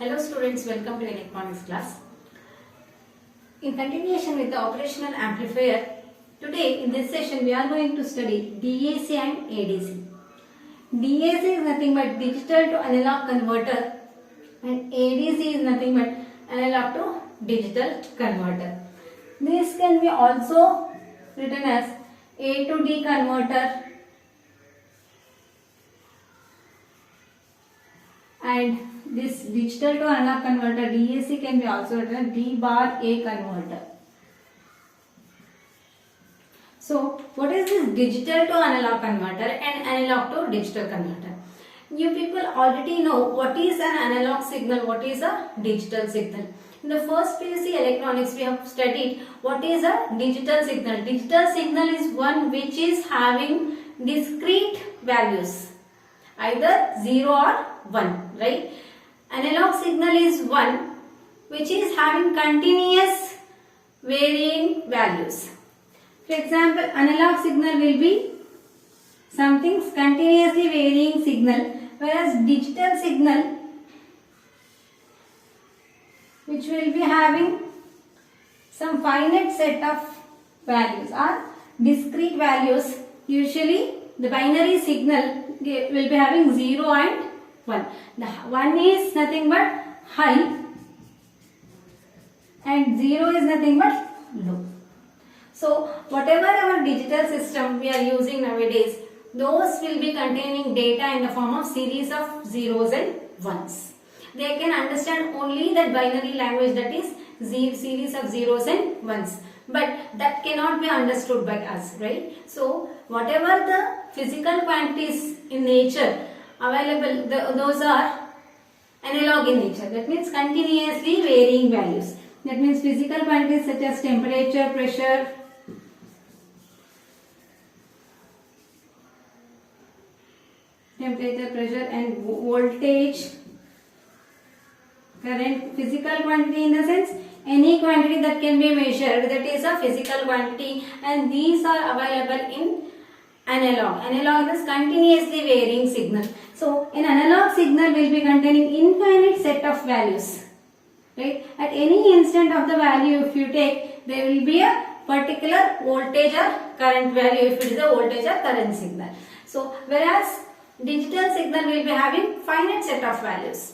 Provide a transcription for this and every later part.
Hello students, welcome to electronics class. In continuation with the operational amplifier, today in this session we are going to study DAC and ADC. DAC is nothing but digital to analog converter and ADC is nothing but analog to digital converter. This can be also written as A to D converter and this digital to analog converter DAC can be also written as D bar A converter. So what is this digital to analog converter and analog to digital converter? You people already know what is an analog signal, what is a digital signal. In the first PUC electronics we have studied what is a digital signal. Digital signal is one which is having discrete values, either 0 or 1, right? Analog signal is one which is having continuous varying values. For example, analog signal will be something continuously varying signal, whereas digital signal which will be having some finite set of values or discrete values. Usually the binary signal will be having 0 and 1. The 1 is nothing but high and 0 is nothing but low. So whatever our digital system we are using nowadays, those will be containing data in the form of series of zeros and ones. They can understand only that binary language, that is series of zeros and ones, but that cannot be understood by us, right? So whatever the physical quantities in nature available, those are analog in nature. That means continuously varying values. That means physical quantities such as temperature, pressure, and voltage, current. Physical quantity in the sense any quantity that can be measured, that is a physical quantity, and these are available in analog. Analog is continuously varying signal. So an analog signal will be containing infinite set of values, right? At any instant of the value if you take, there will be a particular voltage or current value if it is a voltage or current signal. So whereas digital signal will be having finite set of values.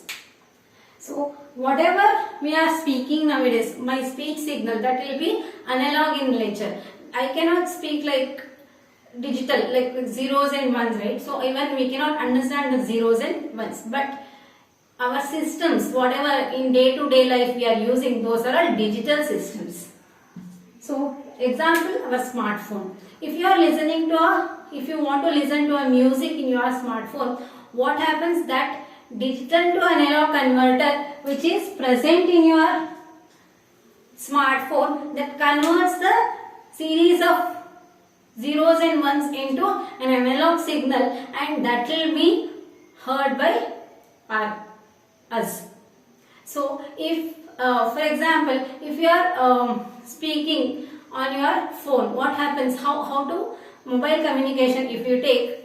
So whatever we are speaking nowadays, my speech signal, that will be analog in nature. I cannot speak like digital, like zeros and ones, right? So even we cannot understand the zeros and ones, but our systems, whatever in day-to-day life we are using, those are all digital systems. So example, our smartphone. If you want to listen to a music in your smartphone, what happens, that digital to analog converter which is present in your smartphone, that converts the series of zeros and ones into an analog signal, and that will be heard by us. So if for example, if you are speaking on your phone, what happens, how to mobile communication, if you take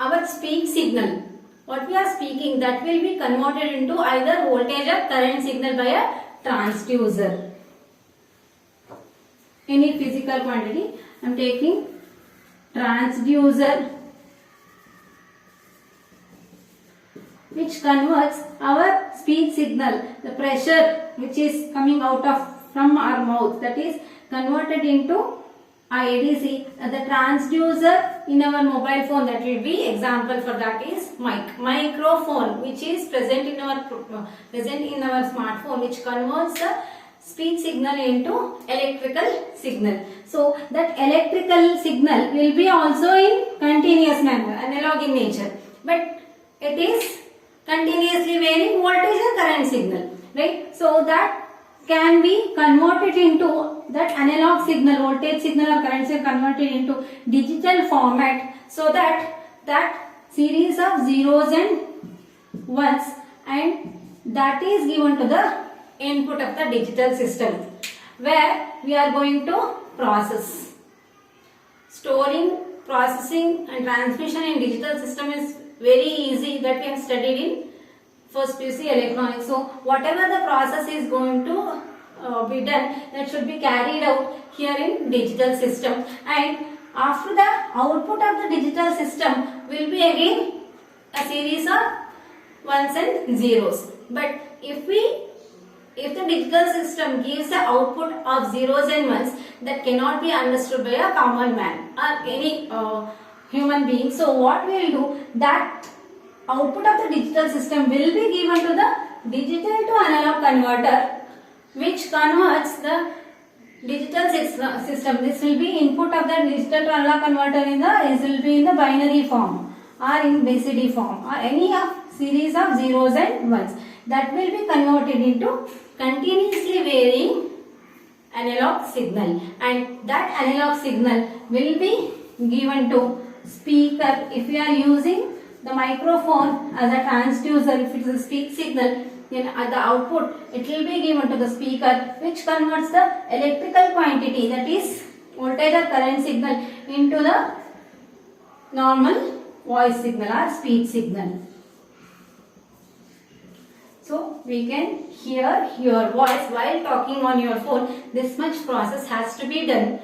our speech signal, what we are speaking, that will be converted into either voltage or current signal by a transducer. Any physical quantity, I am taking transducer, which converts our speech signal, the pressure which is coming out from our mouth, that is converted into ADC. The transducer in our mobile phone, that will be, example for that is microphone, which is present in our smartphone, which converts the speech signal into electrical signal. So that electrical signal will be also in continuous manner, analog in nature, but it is continuously varying voltage or current signal, right? So that can be converted into that analog signal, voltage signal or current signal, converted into digital format, so that series of zeros and ones, and that is given to the input of the digital system, where we are going to process. Storing, processing and transmission in digital system is very easy, that we have studied in first PUC electronics. So whatever the process is going to be done, that should be carried out here in digital system, and after the output of the digital system will be again a series of ones and zeros. But if the digital system gives the output of zeros and ones, that cannot be understood by a common man or any human being. So what we will do, that output of the digital system will be given to the digital to analog converter, which converts the digital system. This will be input of the digital to analog converter this will be in the binary form or in BCD form or any of series of zeros and ones, that will be converted into continuously varying analog signal, and that analog signal will be given to speaker. If you are using the microphone as a transducer, if it is a speak signal, then at the output it will be given to the speaker, which converts the electrical quantity, that is voltage or current signal, into the normal voice signal or speech signal. So we can hear your voice while talking on your phone. This much process has to be done,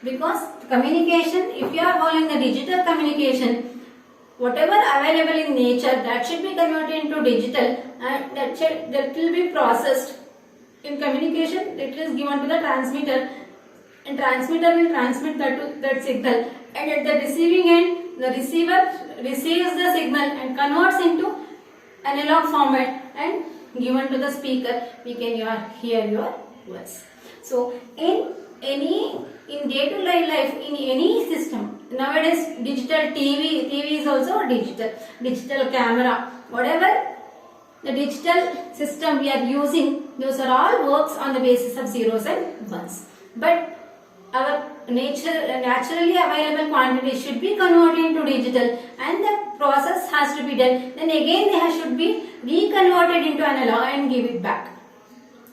because communication, if you are following the digital communication, whatever available in nature, that should be converted into digital, and that will be processed in communication. It is given to the transmitter, and transmitter will transmit that signal, and at the receiving end, the receiver receives the signal and converts into analog format and given to the speaker. We can hear your voice. So in day-to-day life, in any system, nowadays digital TV is also digital camera, whatever the digital system we are using, those are all works on the basis of zeros and ones. But our naturally available quantity should be converted into digital, and the process has to be done. Then again they should be reconverted into analog and give it back.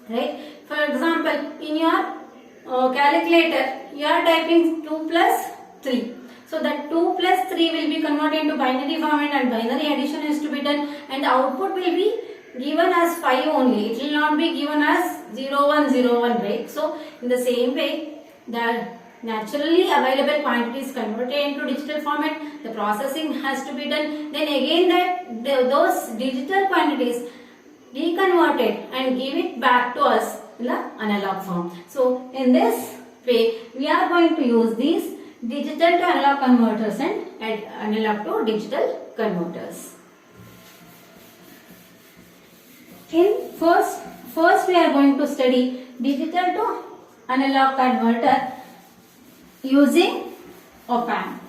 Right? For example, in your calculator, you are typing 2 plus 3. So that 2 plus 3 will be converted into binary format, and binary addition is to be done, and the output will be given as 5 only. It will not be given as 0101, right? So in the same way, the naturally available quantity is converted into digital format. The processing has to be done. Then again those digital quantities reconverted and give it back to us in the analog form. So in this way, we are going to use these digital to analog converters and analog to digital converters. In first we are going to study digital to analog converter using op-amp.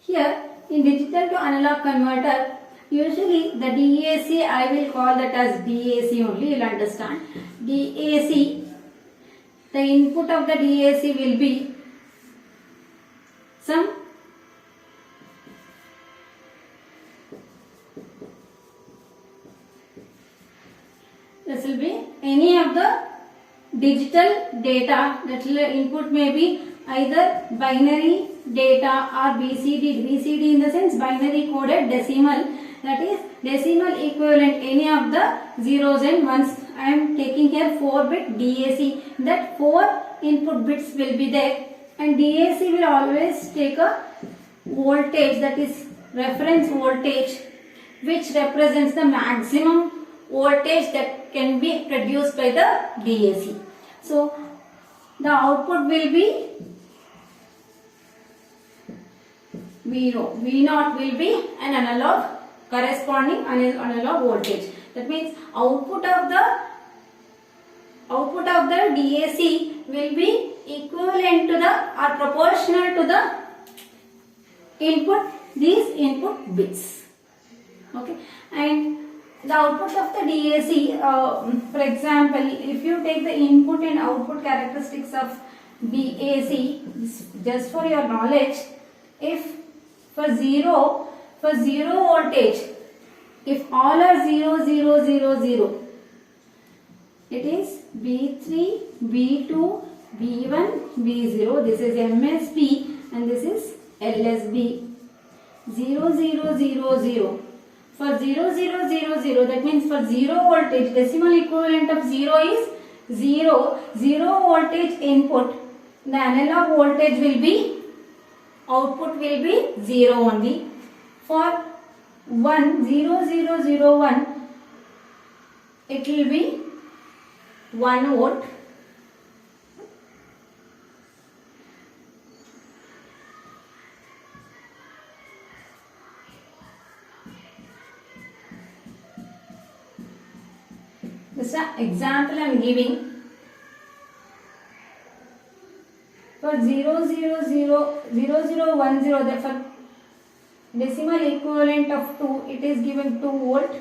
Here in digital to analog converter, usually the DAC, I will call that as DAC only, you will understand. DAC, the input of the DAC will be some this will be any of the digital data. That input may be either binary data or BCD. BCD in the sense binary coded decimal, that is decimal equivalent, any of the zeros and ones. I am taking here 4-bit DAC, that 4 input bits will be there, and DAC will always take a voltage, that is reference voltage, which represents the maximum voltage that can be produced by the DAC. So the output will be V0 will be an analog, corresponding analog voltage. That means output of the DAC will be equivalent to the or proportional to the input, these input bits. Okay, and the output of the DAC, for example, if you take the input and output characteristics of DAC, just for your knowledge, If for zero voltage, if all are 0, 0, 0, 0, it is B3, B2, B1, B0. This is MSB and this is LSB. 0, 0, 0, 0. For 0, 0, 0, 0, that means for 0 voltage, decimal equivalent of 0 is 0. 0 voltage input, the analog voltage will be, output will be 0 only. For 1, 0, 0, 0, 1, it will be 1 volt. This is an example I am giving. For 0, 0, 0, 0, 0, 1, 0, therefore decimal equivalent of 2, it is given 2 volt.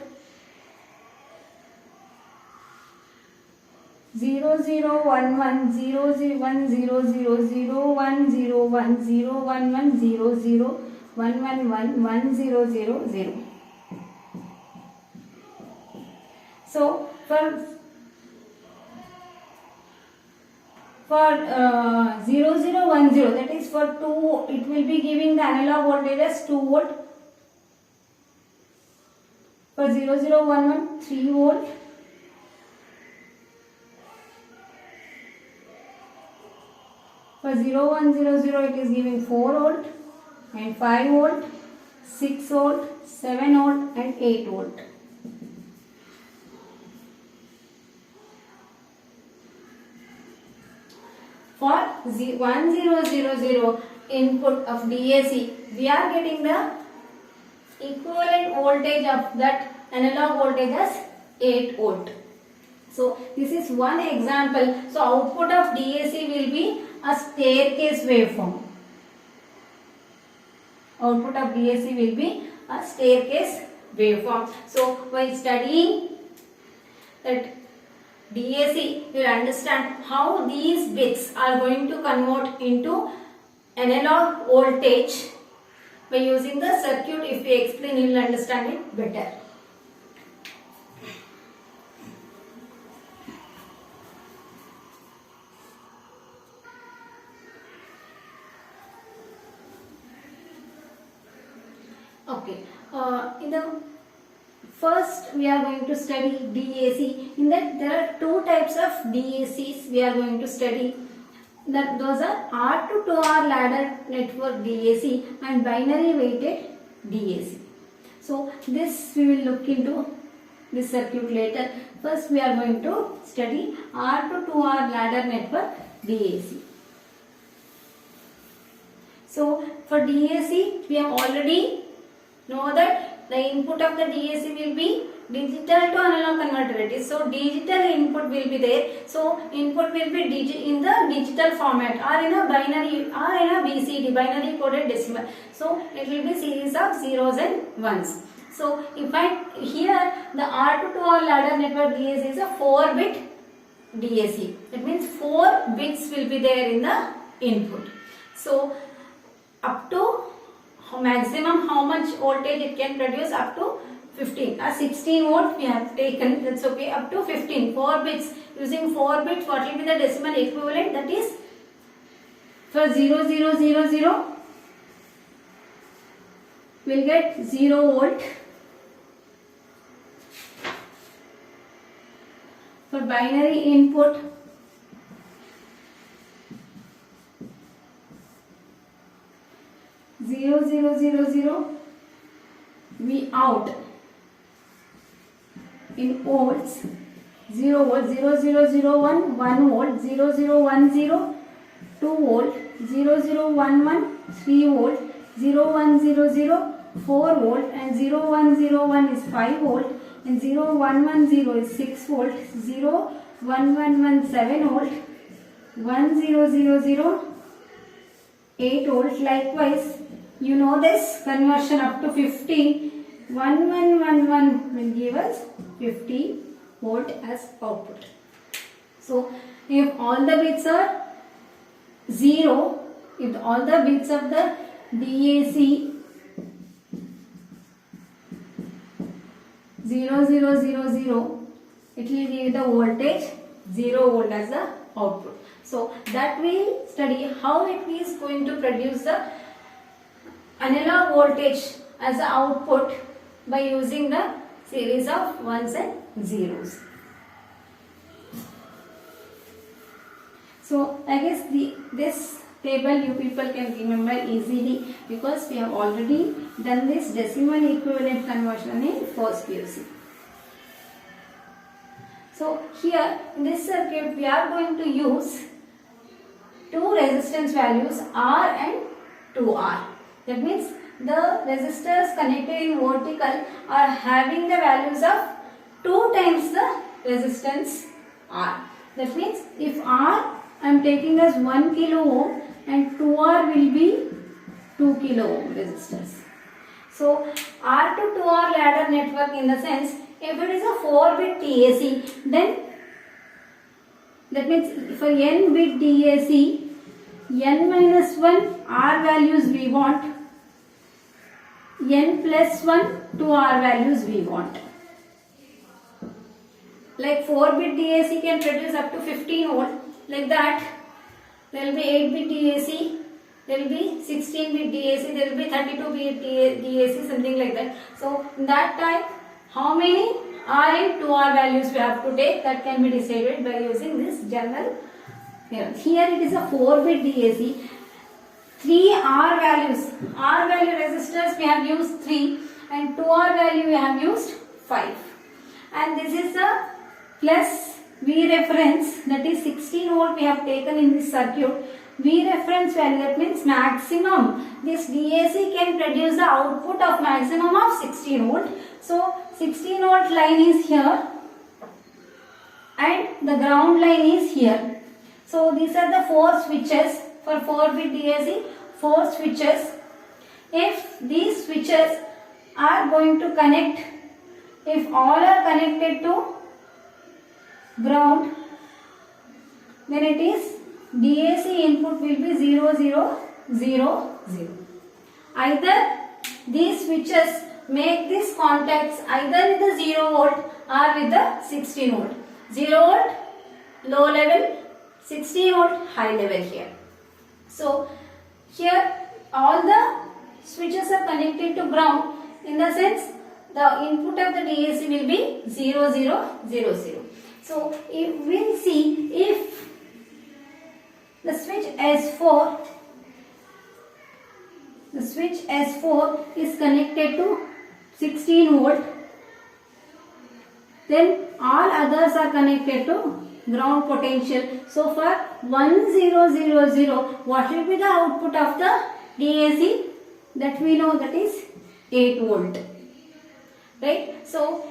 0, 0, 1, 1, 0, 0, 1, 0, 0, 0, 1, 0, 1, 0, 1, 1, 0, 0, 1, 1, 1, 1, 0, 0, 0. So for 0, 0, 1, 0, that is for 2, it will be giving the analog voltage as 2 volt. For 0, 0, 1, 1, 3 volt. For 0, 1, 0, 0, it is giving 4 volt and 5 volt, 6 volt, 7 volt and 8 volt. For 1000 input of DAC, we are getting the equivalent voltage of that analog voltage as 8 volt. So this is one example. So output of DAC will be a staircase waveform. Output of DAC will be a staircase waveform. So while studying that DAC, you will understand how these bits are going to convert into analog voltage. By using the circuit, if we explain, you will understand it better. Okay, in the first we are going to study DAC. In that there are two types of DACs we are going to study. That those are R to 2R ladder network DAC and binary weighted DAC. So this we will look into this circuit later. First we are going to study R to 2R ladder network DAC. So for DAC we have already know that the input of the DAC will be digital to analog converter. It is so digital input will be there. So input will be in the digital format or in a binary or in a BCD, binary coded decimal. So it will be series of zeros and ones. So if I here the R to 2R ladder network DAC is a 4-bit DAC. That means 4 bits will be there in the input. So up to maximum how much voltage it can produce, up to 15 or 16 volt we have taken, that's okay, up to 15, 4 bits. Using 4 bits, what will be the decimal equivalent? That is for 0000 we'll get 0 volt. For binary input, zero zero zero zero, we out in volts. 0 volt, 0001, 1 volt, 0010, 2 volt, 0011, 3 volt, 0100, 4 volt, and 0101 is 5 volt, and 0110 is 6 volt, 0111 7 volt, 1000 8 volt. Likewise, you know this conversion up to 50, 1111 will give us 50 volt as output. So if all the bits are 0, if all the bits of the DAC 0 0 0 0, it will give the voltage 0 volt as the output. So that we study how it is going to produce the analog voltage as the output by using the series of ones and zeros. So I guess this table you people can remember easily because we have already done this decimal equivalent conversion in first PUC. So here in this circuit we are going to use two resistance values R and 2R. That means the resistors connected in vertical are having the values of 2 times the resistance R. That means if R I am taking as 1 kilo ohm and 2R will be 2 kilo ohm resistors. So R to 2R ladder network, in the sense if it is a 4-bit DAC, then that means for n bit DAC, n minus 1 R values we want, n plus 1 2 R values we want. Like 4-bit DAC can produce up to 15 volt. Like that, there will be 8-bit DAC, there will be 16-bit DAC, there will be 32-bit DAC, something like that. So in that time, how many R and 2R values we have to take, that can be decided by using this general. Here it is a 4-bit DAC. 3 R values, R value resistors we have used 3 and 2R value we have used 5. And this is a plus V reference, that is 16 volt we have taken in this circuit. V reference value, that means maximum. This DAC can produce the output of maximum of 16 volt. So 16 volt line is here and the ground line is here. So these are the 4 switches for 4-bit DAC, 4 switches. If these switches are going to connect, if all are connected to ground, then it is DAC input will be 0 0 0 0. Either these switches make these contacts either with the 0 volt or with the 16 volt. 0 volt low level, 16 volt high level here. So here all the switches are connected to ground, in the sense the input of the DAC will be 0 0 0 0. So if we'll see, if the switch S4 is connected to 16 volt, then all others are connected to ground potential. So for 1000, what will be the output of the DAC? That we know, that is 8 volt. Right? So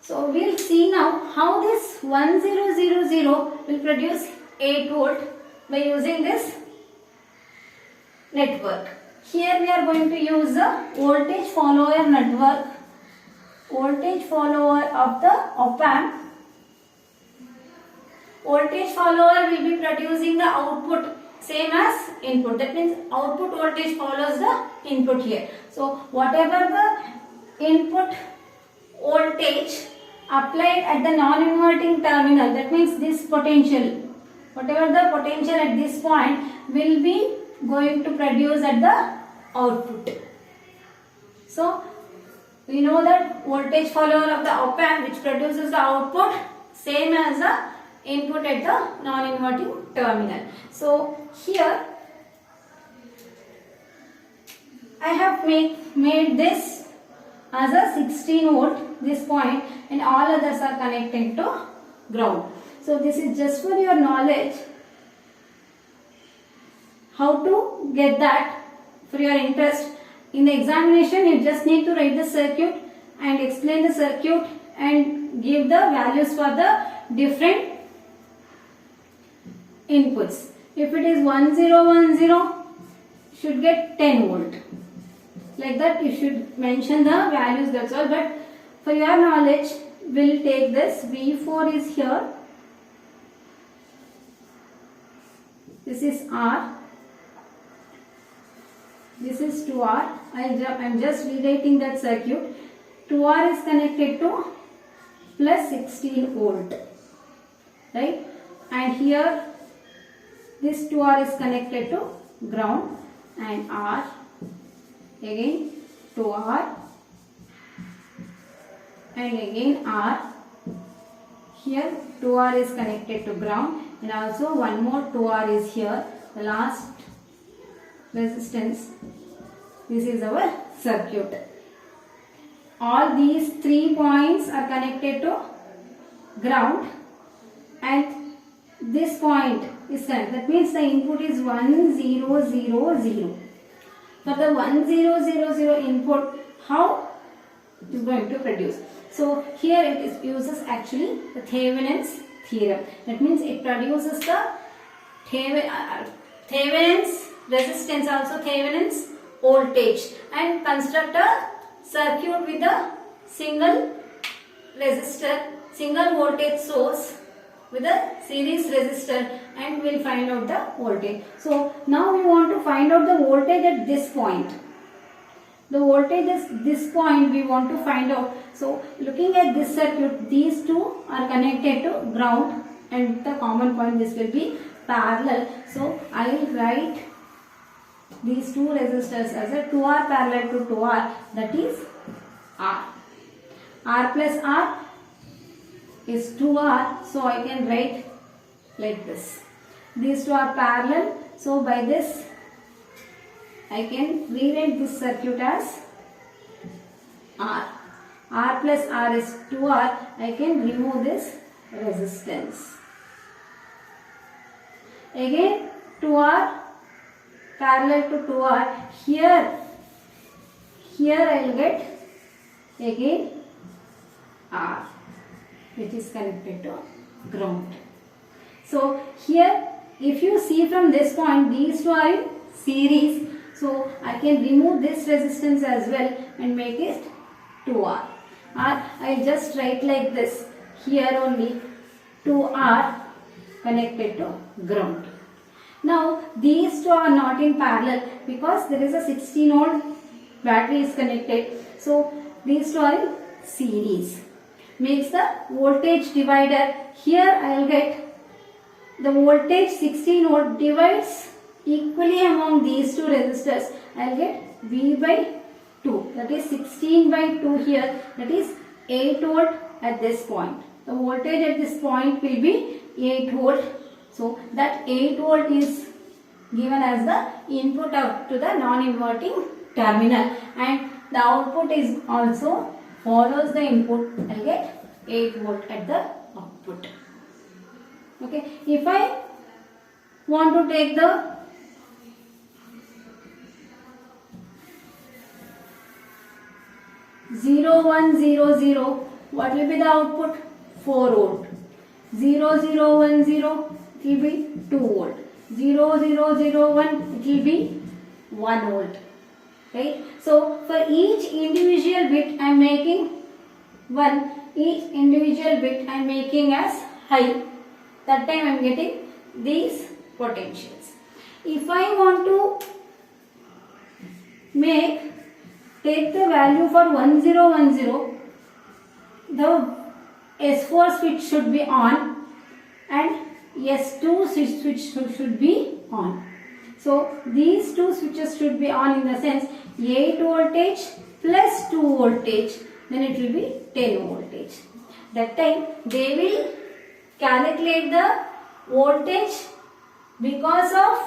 we'll see now how this 1000 will produce 8 volt by using this network. Here we are going to use the voltage follower network, voltage follower of the op-amp. Voltage follower will be producing the output same as input. That means output voltage follows the input here. So whatever the input voltage applied at the non-inverting terminal, that means this potential, whatever the potential at this point will be going to produce at the output. So we know that voltage follower of the op-amp which produces the output same as the input at the non-inverting terminal. So here I have made this as a 16 volt, this point, and all others are connected to ground. So this is just for your knowledge, how to get that for your interest. In the examination you just need to write the circuit and explain the circuit and give the values for the different inputs. If it is 1010, should get 10 volt. Like that you should mention the values, that's all. But for your knowledge, we'll take this. V4 is here. This is R. this is 2R. I'm just rewriting that circuit. 2R is connected to plus 16 volt, right? And here this 2R is connected to ground, and R again 2R and again R. Here 2R is connected to ground, and also one more 2R is here, the last resistance. This is our circuit. All these 3 points are connected to ground, and this point is connected. That means the input is 1 0 0 0. For the 1 0 0 0 input, how it is going to produce? So here it uses actually the Thevenin's theorem. That means it produces the Thevenin's resistance, also Thevenin's voltage, and construct a circuit with a single resistor, single voltage source with a series resistor, and we'll find out the voltage. So now we want to find out the voltage at this point. The voltage at this point we want to find out. So looking at this circuit, these two are connected to ground, and the common point, this will be parallel. So I will write these two resistors as a 2R parallel to 2R, that is R. R plus R is 2R, so I can write like this. These two are parallel, so by this I can rewrite this circuit as R. R plus R is 2R. I can remove this resistance. Again 2R parallel to 2R. Here I will get again R, which is connected to ground. So here, if you see from this point, these two are in series. So I can remove this resistance as well and make it 2R. I will just write like this. Here only 2R connected to ground. Now these two are not in parallel because there is a 16 volt battery is connected. So these two are in series. Makes the voltage divider. Here I will get the voltage 16 volt divides equally among these two resistors. I will get V by 2. That is 16 by 2 here. That is 8 volt at this point. The voltage at this point will be 8 volt. So that 8 volt is given as the input out to the non-inverting terminal, and the output is also follows the input. I will get 8 volt at the output. Okay, if I want to take the zero 1 0 0, what will be the output? 4 volt. 0 0 1 0, it will be 2 volt. 0 0 0 1, it will be 1 volt. Right? So for each individual bit I am making 1. Each individual bit I am making as high. That time I am getting these potentials. If I want to take the value for 1010, the S4 switch should be on and S2 switch should be on. So these two switches should be on in the sense 8 voltage plus 2 voltage, then it will be 10 voltage. That time they will calculate the voltage because of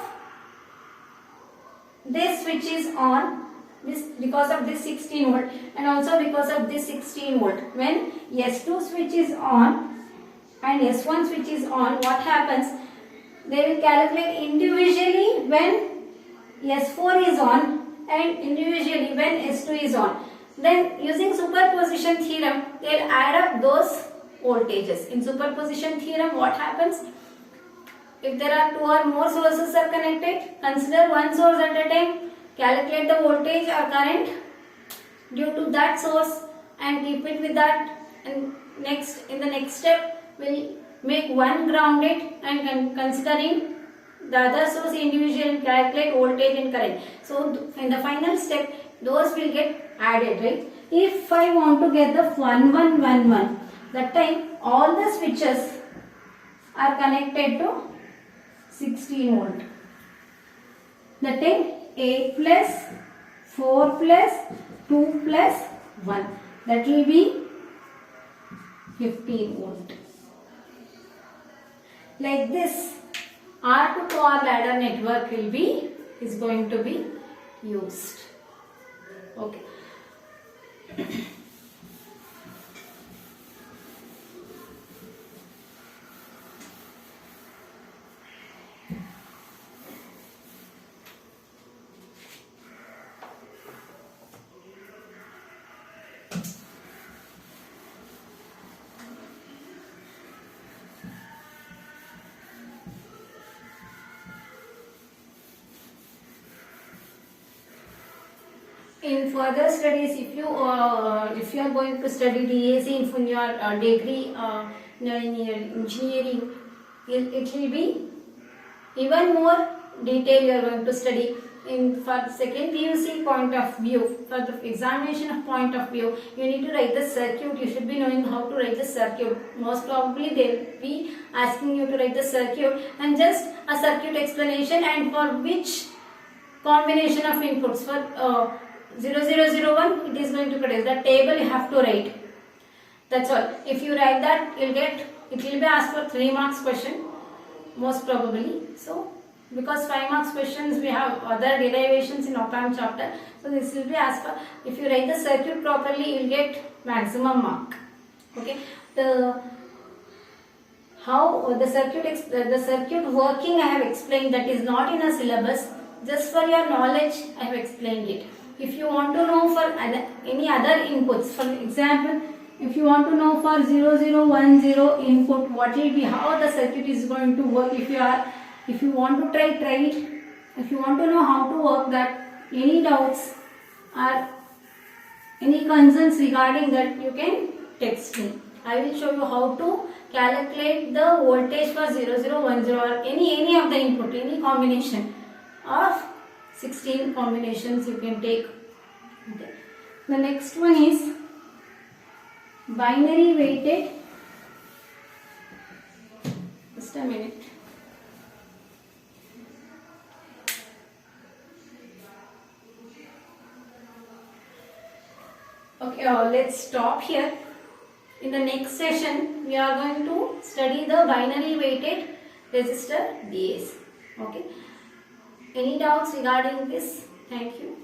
this switch is on, because of this 16 volt, and also because of this 16 volt. When S2 switch is on and S1 switch is on, what happens? They will calculate individually when S4 is on and individually when S2 is on. Then using superposition theorem, they will add up those voltages. In superposition theorem, what happens? If there are 2 or more sources are connected, consider one source at a time, calculate the voltage or current due to that source and keep it with that, and in the next step we'll make one grounded and considering the other source individually and calculate voltage and current. So in the final step, those will get added, right? If I want to get the 1111, that time all the switches are connected to 16 volt. That time 8 plus 4 plus 2 plus 1. That will be 15 volt. Like this, R to power ladder network is going to be used. Okay. In further studies, if you are going to study DAC in your degree in engineering, it will be even more detail you are going to study. For the second PUC point of view, for the examination of point of view, you need to write the circuit. You should be knowing how to write the circuit. Most probably they will be asking you to write the circuit and just a circuit explanation, and for which combination of inputs. For 0001, it is going to produce that table you have to write. That's all. If you write that, it will be asked for 3 marks question, most probably. So because 5 marks questions, we have other derivations in op-amp chapter, so this will be asked for. If you write the circuit properly, you will get maximum mark. Okay. How the circuit working I have explained, that is not in a syllabus. Just for your knowledge, I have explained it. If you want to know for any other inputs, for example, if you want to know for 0010 input, what will be, how the circuit is going to work, if you want to try it. If you want to know how to work that, any doubts or any concerns regarding that, you can text me. I will show you how to calculate the voltage for 0010 or any of the input, any combination of 16 combinations you can take. Okay. The next one is binary weighted. Just a minute. Okay, let's stop here. In the next session, we are going to study the binary weighted resistor DAC. Okay. Any doubts regarding this? Thank you.